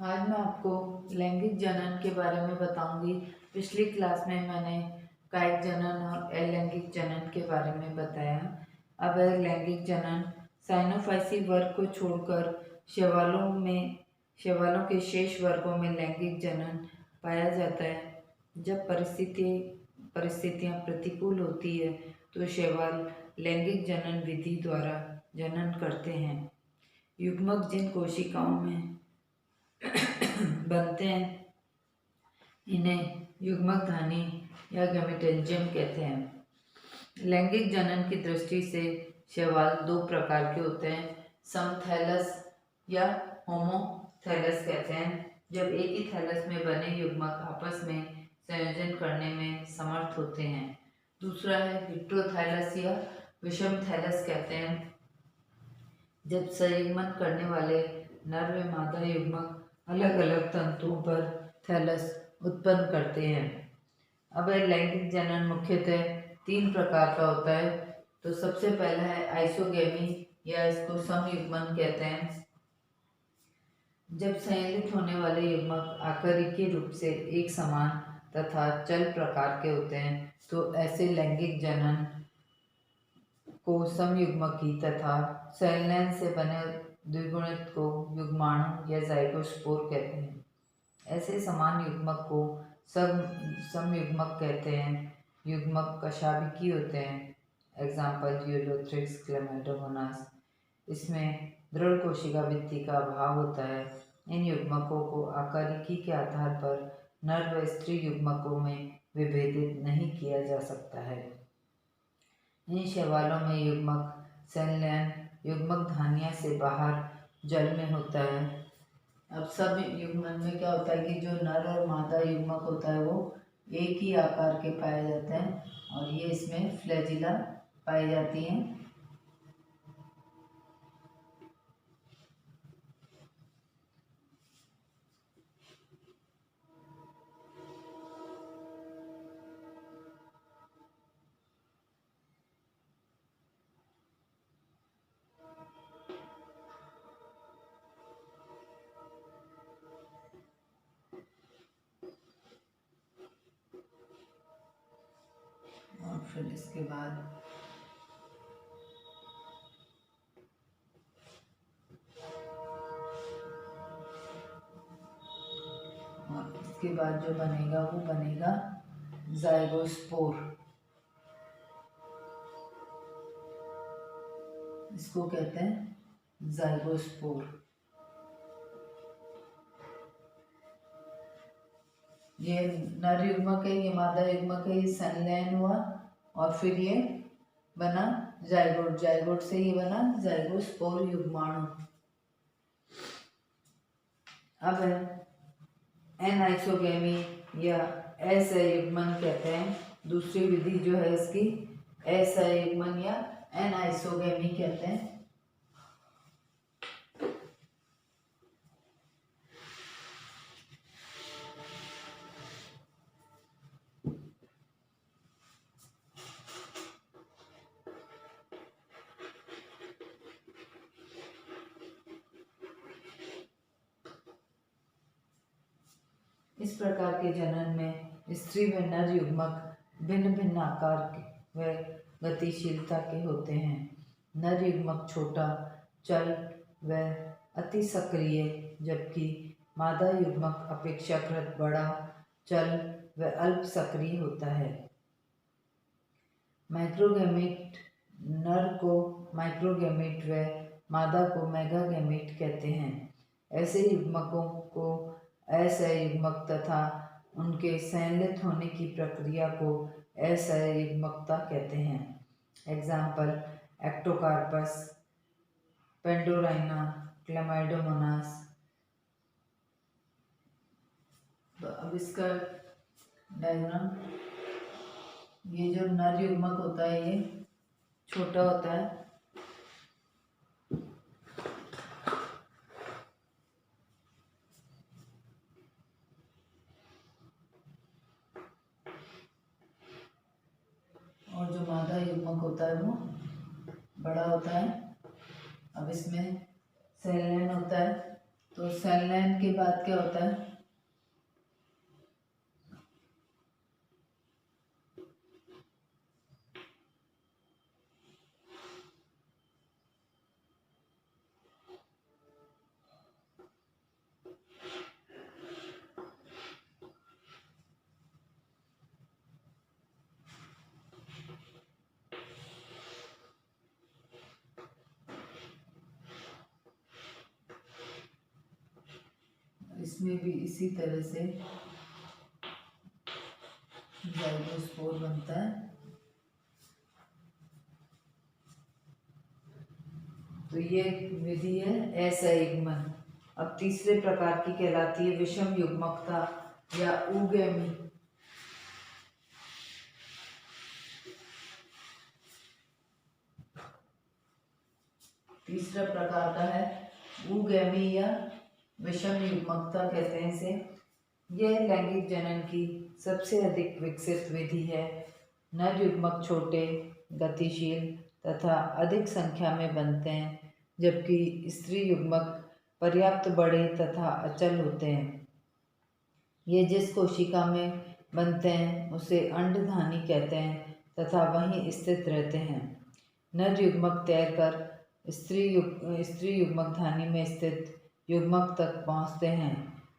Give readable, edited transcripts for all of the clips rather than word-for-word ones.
आज मैं आपको लैंगिक जनन के बारे में बताऊंगी। पिछली क्लास में मैंने कायिक जनन और अलैंगिक जनन के बारे में बताया। अब लैंगिक जनन साइनोफाइसी वर्ग को छोड़कर शैवालों के शेष वर्गों में लैंगिक जनन पाया जाता है। जब परिस्थितियां प्रतिकूल होती है तो शैवाल लैंगिक जनन विधि द्वारा जनन करते हैं। युग्मक जिन कोशिकाओं में बनते हैं इन्हें युग्मकधानी या गैमेटोजेन कहते हैं। लैंगिक जनन की दृष्टि से शैवाल दो प्रकार के होते हैं, समथैलस या होमोथैलस कहते हैं। जब एक ही थैलस में बने युग्मक आपस में संयोजन करने में समर्थ होते हैं। दूसरा है हेटेरोथैलस या विषम थैलस कहते हैं। जब संयुग्मन करने वाले नर व मादा युग्मक अलग अलग तंतुओं पर थैलस उत्पन्न करते हैं। अब लैंगिक जनन मुख्यतः तीन प्रकार का होता है। तो सबसे पहला है आइसोगेमी या इसको समयुग्मन कहते हैं। जब संयोजित होने वाले युग्मक आकारिकीय रूप से एक समान तथा चल प्रकार के होते हैं तो ऐसे लैंगिक जनन को समयुग्मकी तथा संलयन से बने द्विगुणित को युग्माणु या जाइगोस्पोर कहते हैं। ऐसे समान युग्मक को समयुग्मक कहते हैं। युग्मक कशाभिकी होते हैं। Example Ulothrix, Chlamydomonas. इसमें दृढ़ कोशिका भित्ति का अभाव होता है। इन युग्मकों को आकारिकी के आधार पर नर व स्त्री युग्मकों में विभेदित नहीं किया जा सकता है। इन शैवालों में युग्मक संलयन युग्मक धानिया से बाहर जल में होता है। अब सब युग्मन में क्या होता है कि जो नर और मादा युग्मक होता है वो एक ही आकार के पाए जाते हैं और ये इसमें फ्लैजिला पाई जाती हैं। और फिर इसके बाद जो बनेगा वो बनेगा जाइगोस्पोर। इसको कहते हैं जाइगोस्पोर। ये नर युग्मक है, ये मादा युग्मक है, ये संलयन हुआ और फिर ये बना जाइगोट। जाइगोट से ये बना जाइगोस्पोर युग्माणु। अब एनाइसोगेमी या असंयुग्मन कहते हैं। दूसरी विधि जो है इसकी असंयुग्मन या एनाइसोगेमी कहते हैं। इस प्रकार के जनन में स्त्री व नर युग्मक भिन्न भिन्न आकार व गतिशीलता के होते हैं। नर युग्मक छोटा, चल व अति सक्रिय, जबकि मादा युग्मक अपेक्षाकृत बड़ा, चल व अल्प सक्रिय होता है। माइक्रोगैमेट नर को माइक्रोगैमेट व मादा को मेगागैमेट कहते हैं। ऐसे युग्मकों को असंयुग्मक तथा उनके संलयित होने की प्रक्रिया को असंयुग्मकता कहते हैं। Example Ectocarpus, Pandorina, Chlamydomonas. तो अब इसका डायग्राम, ये जो नर युग्मक होता है ये छोटा होता है और जो मादा युग्मक होता है वो बड़ा होता है। अब इसमें संलयन होता है तो संलयन के बाद क्या होता है? इसमें भी इसी तरह से जाइगोस्पोर बनता है। तो ये विधि है असंयुग्मन। अब तीसरे प्रकार की कहलाती है विषम युग्मकता या ऊगैमी। तीसरा प्रकार का है ऊगैमी या विषम युग्मकता कहते हैं इसे। यह लैंगिक जनन की सबसे अधिक विकसित विधि है। नर युग्मक छोटे, गतिशील तथा अधिक संख्या में बनते हैं, जबकि स्त्री युग्मक पर्याप्त बड़े तथा अचल होते हैं। ये जिस कोशिका में बनते हैं उसे अंडधानी कहते हैं तथा वहीं स्थित रहते हैं। नर युग्मक तैरकर स्त्री युग्मक धानी में स्थित युग्मक तक पहुँचते हैं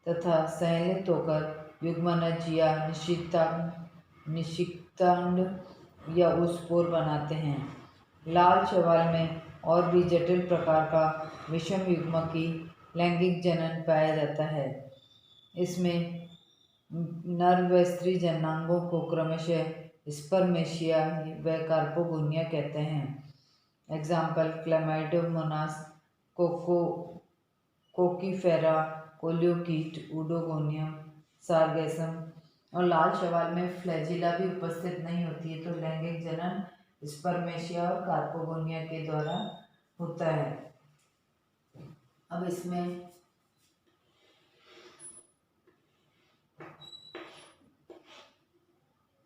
तथा संलयित होकर युग्मनज या निषिक्तांड या ओस्पोर बनाते हैं। लाल शैवाल में और भी जटिल प्रकार का विषम युग्मकी लैंगिक जनन पाया जाता है। इसमें नर व स्त्री जननांगों को क्रमशः स्पर्मेशिया व कार्पोगोनिया कहते हैं। Example Chlamydomonas, coccifera, Coleochaete, Oedogonium, Sargassum. और लाल शैवाल में फ्लैजिला भी उपस्थित नहीं होती है। तो लैंगिक जनन स्पर्मेशिया और कार्पोगोनिया के द्वारा होता है। अब इसमें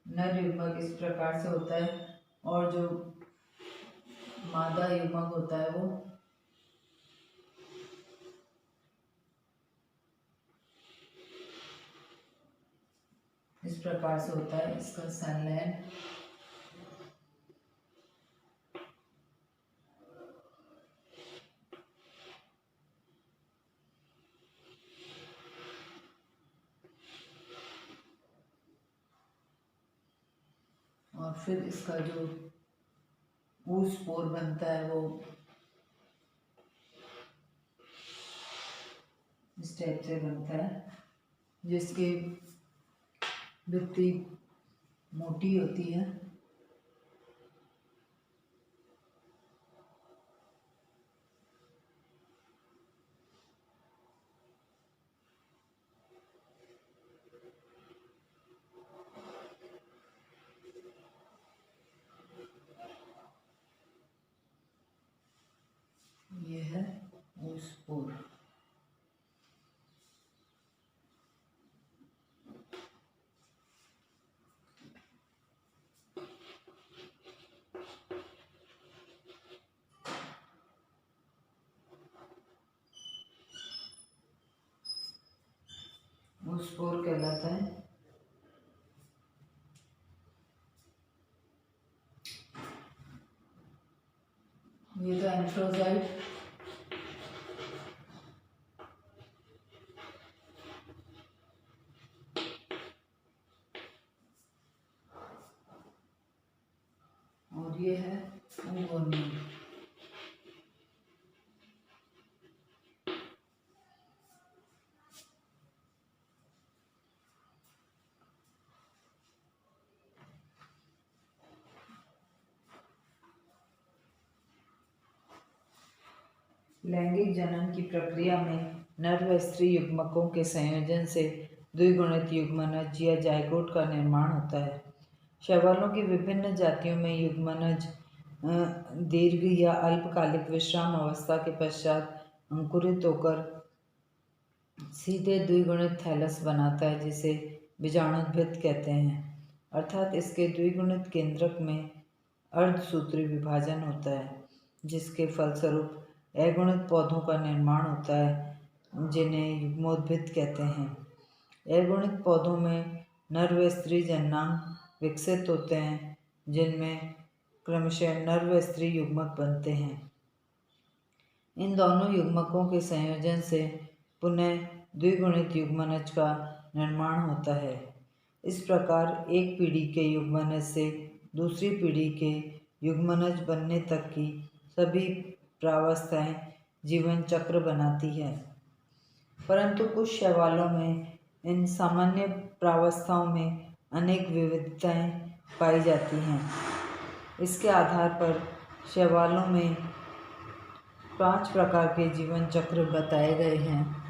नर युग्मक इस प्रकार से होता है और जो मादा युग्मक होता है वो इस प्रकार से होता है। इसका संलयन और फिर इसका जो oospore बनता है वो इस टाइप से बनता है, जिसकी भित्ति मोटी होती है। ये है oospore। oospore कहलाता है। ये तो एंथ्रोजाइट और ये है oogonia। लैंगिक जनन की प्रक्रिया में नर व स्त्री युग्मकों के संयोजन से द्विगुणित युग्मनज या जाइगोट का निर्माण होता है। शैवालों की विभिन्न जातियों में युग्मनज दीर्घ या अल्पकालिक विश्राम अवस्था के पश्चात अंकुरित होकर सीधे द्विगुणित थैलस बनाता है, जिसे बीजाणुभित्त कहते हैं। अर्थात इसके द्विगुणित केंद्रक में अर्धसूत्री विभाजन होता है, जिसके फलस्वरूप अगुणित पौधों का निर्माण होता है। जिन्हें युग्मोद्भिद कहते हैं। अगुणित पौधों में नर व स्त्री जननांग विकसित होते हैं, जिनमें क्रमशः नर व स्त्री युग्मक बनते हैं। इन दोनों युग्मकों के संयोजन से पुनः द्विगुणित युग्मनज का निर्माण होता है। इस प्रकार एक पीढ़ी के युग्मनज से दूसरी पीढ़ी के युग्मनज बनने तक की सभी प्रावस्थाएं जीवन चक्र बनाती है। परंतु कुछ शैवालों में इन सामान्य प्रावस्थाओं में अनेक विविधताएं पाई जाती हैं। इसके आधार पर शैवालों में 5 प्रकार के जीवन चक्र बताए गए हैं।